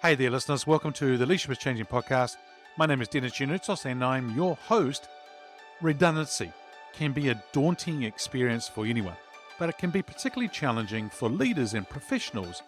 Hey there, listeners. Welcome to the Leadership is Changing podcast. My name is Denis Gianoutsos, and I'm your host. Redundancy can be a daunting experience for anyone, but it can be particularly challenging for leaders and professionals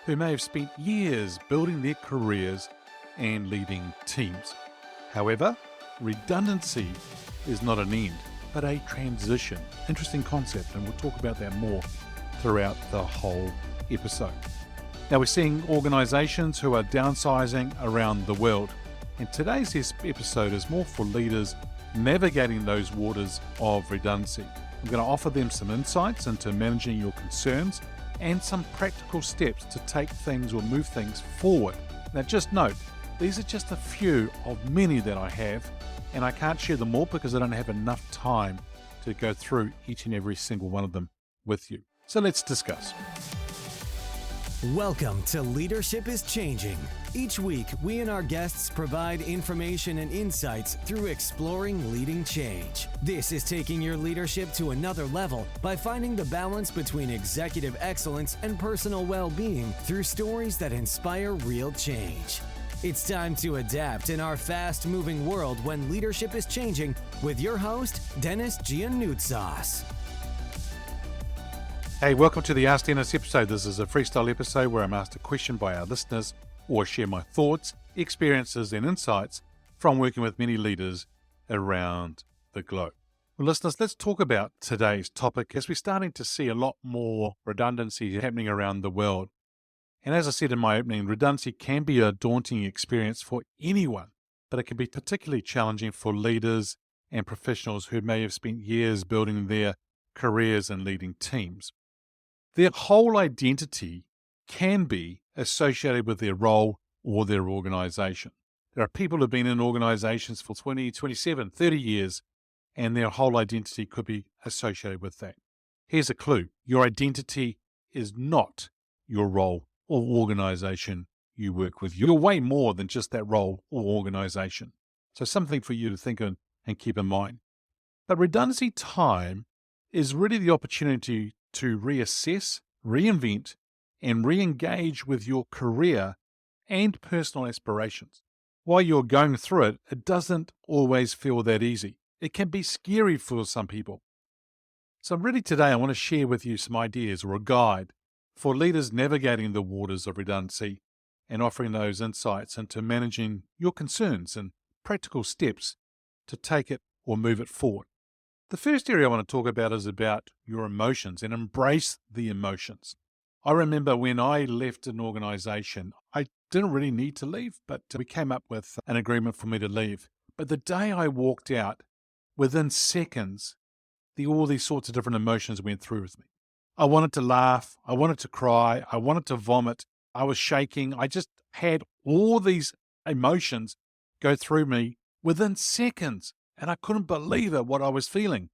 who may have spent years building their careers and leading teams. However, redundancy is not an end, but a transition. Interesting concept, and we'll talk about that more throughout the whole episode. Now, we're seeing organizations who are downsizing around the world, and today's episode is more for leaders navigating those waters of redundancy. I'm going to offer them some insights into managing your concerns and some practical steps to take things or move things forward. Now, just note, these are just a few of many that I have, and I can't share them all because I don't have enough time to go through each and every single one of them with you. So let's discuss. Welcome to Leadership is Changing. Each week, we and our guests provide information and insights through exploring leading change. This is taking your leadership to another level by finding the balance between executive excellence and personal well-being through stories that inspire real change. It's time to adapt in our fast-moving world when leadership is changing with your host, Denis Gianoutsos. Hey, welcome to the Ask Denis episode. This is a freestyle episode where I'm asked a question by our listeners or share my thoughts, experiences, and insights from working with many leaders around the globe. Well, listeners, let's talk about today's topic as we're starting to see a lot more redundancy happening around the world. And as I said in my opening, redundancy can be a daunting experience for anyone, but it can be particularly challenging for leaders and professionals who may have spent years building their careers and leading teams. Their whole identity can be associated with their role or their organization. There are people who have been in organizations for 20, 27, 30 years, and their whole identity could be associated with that. Here's a clue. Your identity is not your role or organization you work with. You're way more than just that role or organization. So something for you to think of and keep in mind. But redundancy time is really the opportunity to reassess, reinvent, and re-engage with your career and personal aspirations. While you're going through it, it doesn't always feel that easy. It can be scary for some people. So really today I want to share with you some ideas or a guide for leaders navigating the waters of redundancy and offering those insights into managing your concerns and practical steps to take it or move it forward. The first area I want to talk about is about your emotions and embrace the emotions. I remember when I left an organization, I didn't really need to leave, but we came up with an agreement for me to leave. But the day I walked out, within seconds, all these sorts of different emotions went through with me. I wanted to laugh. I wanted to cry. I wanted to vomit. I was shaking. I just had all these emotions go through me within seconds. And I couldn't believe it, what I was feeling.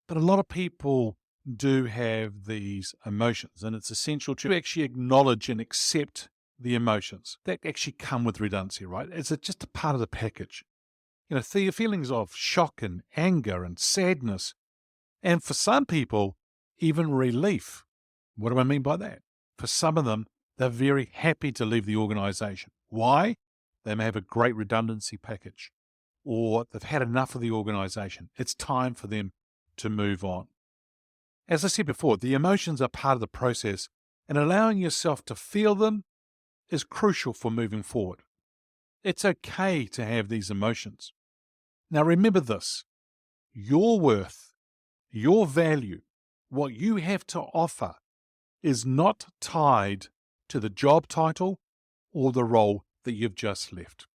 But a lot of people do have these emotions, and it's essential to actually acknowledge and accept the emotions that actually come with redundancy, right? It's just a part of the package. You know, the feelings of shock and anger and sadness, and for some people, even relief. What do I mean by that? For some of them, they're very happy to leave the organization. Why? They may have a great redundancy package, or they've had enough of the organization. It's time for them to move on. As I said before, the emotions are part of the process, and allowing yourself to feel them is crucial for moving forward. It's okay to have these emotions. Now remember this, your worth, your value, what you have to offer is not tied to the job title or the role that you've just left.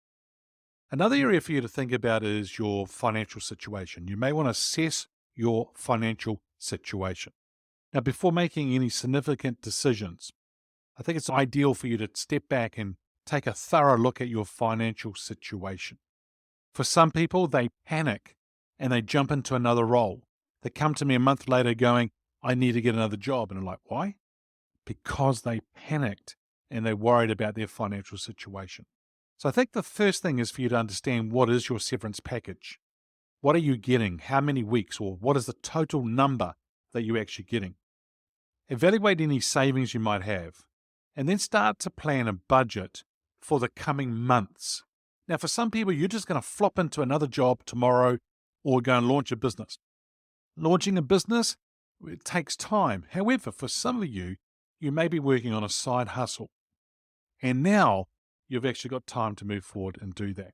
Another area for you to think about is your financial situation. You may want to assess your financial situation. Now, before making any significant decisions, I think it's ideal for you to step back and take a thorough look at your financial situation. For some people, they panic and they jump into another role. They come to me a month later going, I need to get another job. And I'm like, why? Because they panicked and they worried about their financial situation. So I think the first thing is for you to understand, what is your severance package? What are you getting? How many weeks? Or what is the total number that you're actually getting? Evaluate any savings you might have, and then start to plan a budget for the coming months. Now, for some people, you're just going to flop into another job tomorrow or go and launch a business. Launching a business, it takes time. However, for some of you, you may be working on a side hustle. And now you've actually got time to move forward and do that.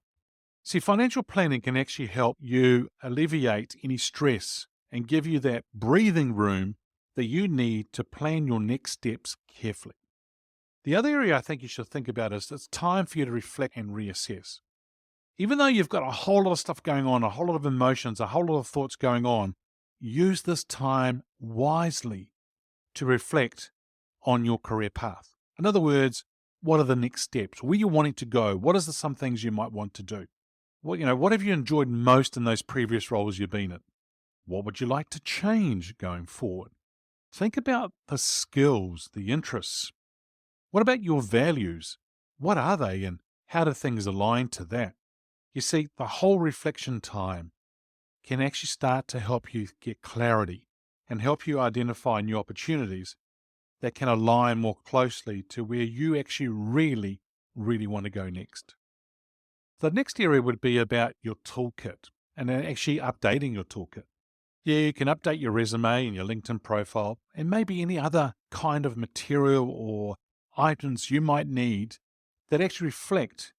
See, financial planning can actually help you alleviate any stress and give you that breathing room that you need to plan your next steps carefully. The other area I think you should think about is it's time for you to reflect and reassess. Even though you've got a whole lot of stuff going on, a whole lot of emotions, a whole lot of thoughts going on, use this time wisely to reflect on your career path. In other words, what are the next steps? Where are you wanting to go? What are some things you might want to do? What have you enjoyed most in those previous roles you've been in? What would you like to change going forward? Think about the skills, the interests. What about your values? What are they and how do things align to that? You see, the whole reflection time can actually start to help you get clarity and help you identify new opportunities that can align more closely to where you actually really, really want to go next. The next area would be about your toolkit and actually updating your toolkit. Yeah, you can update your resume and your LinkedIn profile and maybe any other kind of material or items you might need that actually reflect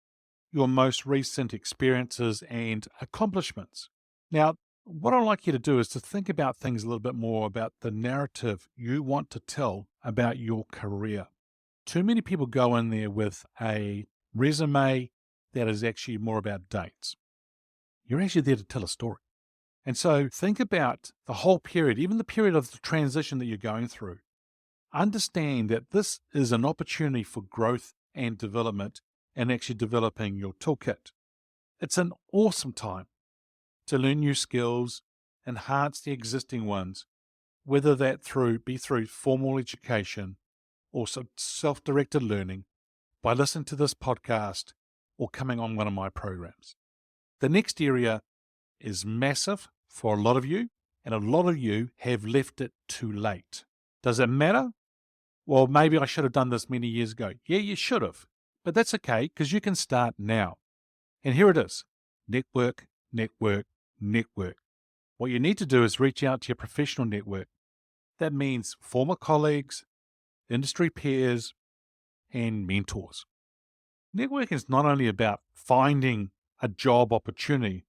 your most recent experiences and accomplishments. Now, what I'd like you to do is to think about things a little bit more about the narrative you want to tell about your career. Too many people go in there with a resume that is actually more about dates. You're actually there to tell a story. And so think about the whole period, even the period of the transition that you're going through. Understand that this is an opportunity for growth and development and actually developing your toolkit. It's an awesome time to learn new skills, enhance the existing ones, whether that be through formal education or some self-directed learning by listening to this podcast or coming on one of my programs. The next area is massive for a lot of you, and a lot of you have left it too late. Does it matter? Well, maybe I should have done this many years ago. Yeah, you should have, but that's okay because you can start now. And here it is. Network, network, network. What you need to do is reach out to your professional network. That means former colleagues, industry peers, and mentors. Networking is not only about finding a job opportunity,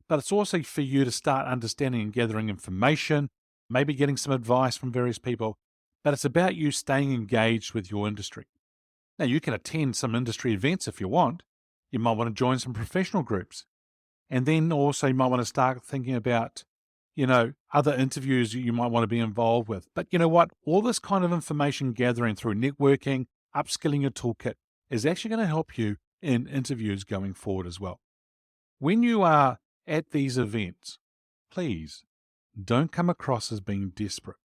but it's also for you to start understanding and gathering information, maybe getting some advice from various people, but it's about you staying engaged with your industry. Now, you can attend some industry events if you want. You might want to join some professional groups. And then also you might want to start thinking about, other interviews you might want to be involved with. But you know what? All this kind of information gathering through networking, upskilling your toolkit is actually going to help you in interviews going forward as well. When you are at these events, please don't come across as being desperate.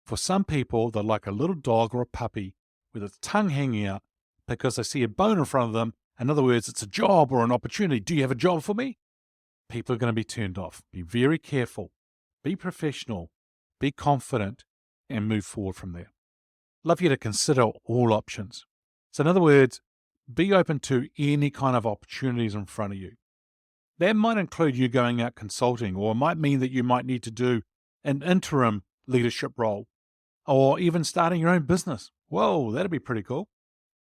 For some people, they're like a little dog or a puppy with its tongue hanging out because they see a bone in front of them. In other words, it's a job or an opportunity. Do you have a job for me? People are going to be turned off. Be very careful. Be professional. Be confident and move forward from there. Love you to consider all options. So in other words, be open to any kind of opportunities in front of you. That might include you going out consulting, or it might mean that you might need to do an interim leadership role, or even starting your own business. Whoa, that'd be pretty cool.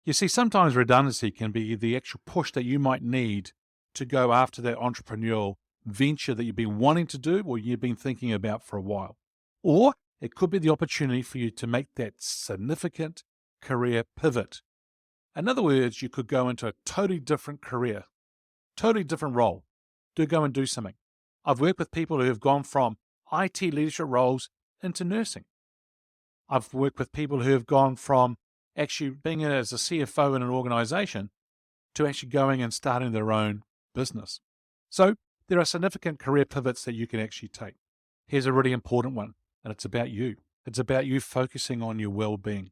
You see, sometimes redundancy can be the actual push that you might need to go after that entrepreneurial venture that you've been wanting to do or you've been thinking about for a while. Or it could be the opportunity for you to make that significant career pivot. In other words, you could go into a totally different career, totally different role, go and do something. I've worked with people who have gone from IT leadership roles into nursing. I've worked with people who have gone from actually being as a CFO in an organization to actually going and starting their own business. So there are significant career pivots that you can actually take. Here's a really important one, and it's about you. It's about you focusing on your well-being.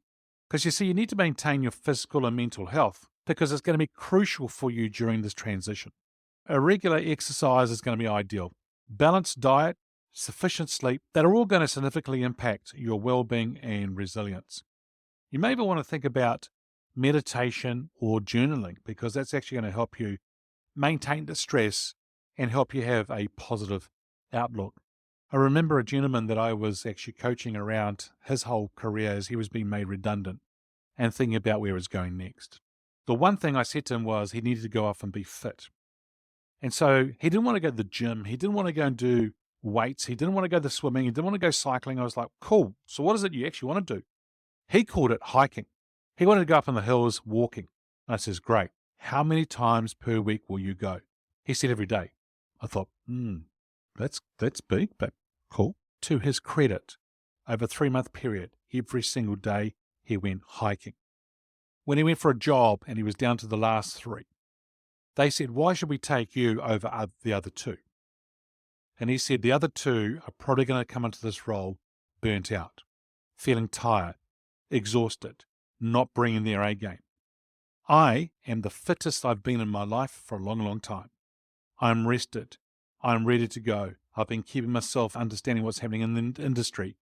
Because you see, you need to maintain your physical and mental health because it's going to be crucial for you during this transition. A regular exercise is going to be ideal. Balanced diet, sufficient sleep, that are all going to significantly impact your well-being and resilience. You may even want to think about meditation, or journaling, because that's actually going to help you maintain the stress and help you have a positive outlook. I remember a gentleman that I was actually coaching around his whole career as he was being made redundant and thinking about where he was going next. The one thing I said to him was he needed to go off and be fit. And so he didn't want to go to the gym. He didn't want to go and do weights. He didn't want to go to the swimming. He didn't want to go cycling. I was like, cool. So what is it you actually want to do? He called it hiking. He wanted to go up in the hills walking. And I says, great. How many times per week will you go? He said every day. I thought, that's big, but cool. To his credit, over a 3-month period, every single day he went hiking. When he went for a job and he was down to the last 3, they said, why should we take you over the other 2? And he said, the other 2 are probably going to come into this role burnt out, feeling tired, exhausted, not bringing their A game. I am the fittest I've been in my life for a long, long time. I'm rested. I'm ready to go. I've been keeping myself understanding what's happening in the industry.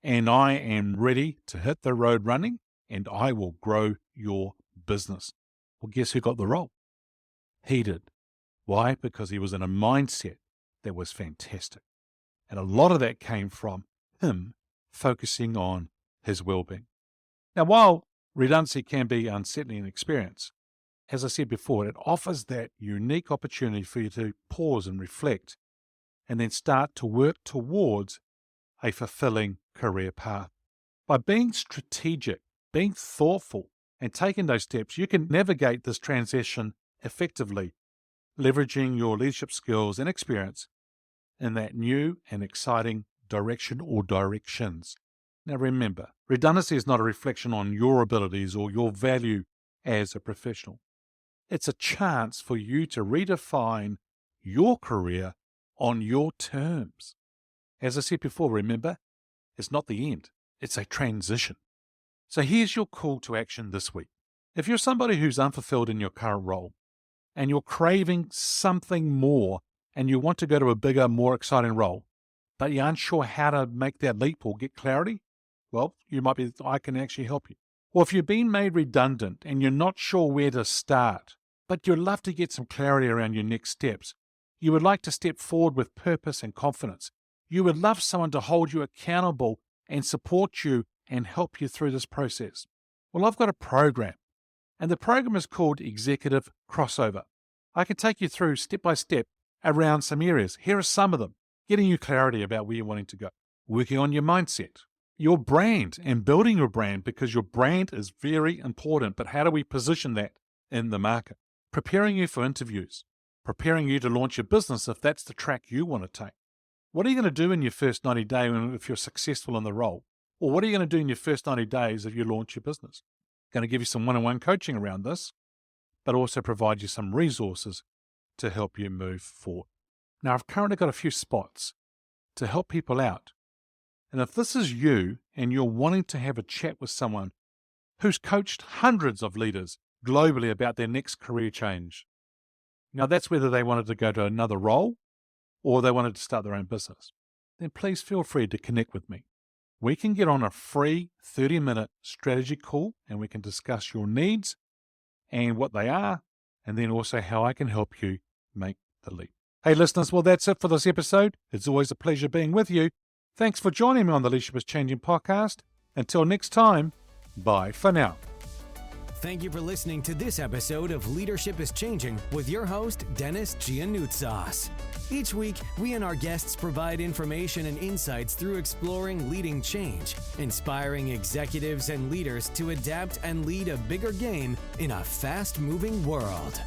And I am ready to hit the road running, and I will grow your business. Well, guess who got the role? He did. Why? Because he was in a mindset that was fantastic. And a lot of that came from him focusing on his well-being. Now, while redundancy can be an unsettling experience, as I said before, it offers that unique opportunity for you to pause and reflect and then start to work towards a fulfilling career path. By being strategic, being thoughtful, and taking those steps, you can navigate this transition effectively, leveraging your leadership skills and experience in that new and exciting direction or directions. Now remember, redundancy is not a reflection on your abilities or your value as a professional. It's a chance for you to redefine your career on your terms. As I said before, remember, it's not the end, it's a transition. So here's your call to action this week. If you're somebody who's unfulfilled in your current role and you're craving something more and you want to go to a bigger, more exciting role, but you're unsure how to make that leap or get clarity, well, I can actually help you. Or if you've been made redundant and you're not sure where to start, but you'd love to get some clarity around your next steps, you would like to step forward with purpose and confidence, you would love someone to hold you accountable and support you and help you through this process. Well, I've got a program, and the program is called Executive Crossover. I can take you through step by step around some areas. Here are some of them. Getting you clarity about where you're wanting to go. Working on your mindset, your brand, and building your brand, because your brand is very important. But how do we position that in the market? Preparing you for interviews, preparing you to launch your business if that's the track you want to take. What are you going to do in your first 90 days if you're successful in the role? Or what are you going to do in your first 90 days if you launch your business? Going to give you some one-on-one coaching around this, but also provide you some resources to help you move forward. Now, I've currently got a few spots to help people out. And if this is you and you're wanting to have a chat with someone who's coached hundreds of leaders globally about their next career change, now that's whether they wanted to go to another role or they wanted to start their own business, then please feel free to connect with me. We can get on a free 30-minute strategy call and we can discuss your needs and what they are, and then also how I can help you make the leap. Hey listeners, well that's it for this episode. It's always a pleasure being with you. Thanks for joining me on the Leadership is Changing podcast. Until next time, bye for now. Thank you for listening to this episode of Leadership is Changing with your host, Denis Gianoutsos. Each week, we and our guests provide information and insights through exploring leading change, inspiring executives and leaders to adapt and lead a bigger game in a fast-moving world.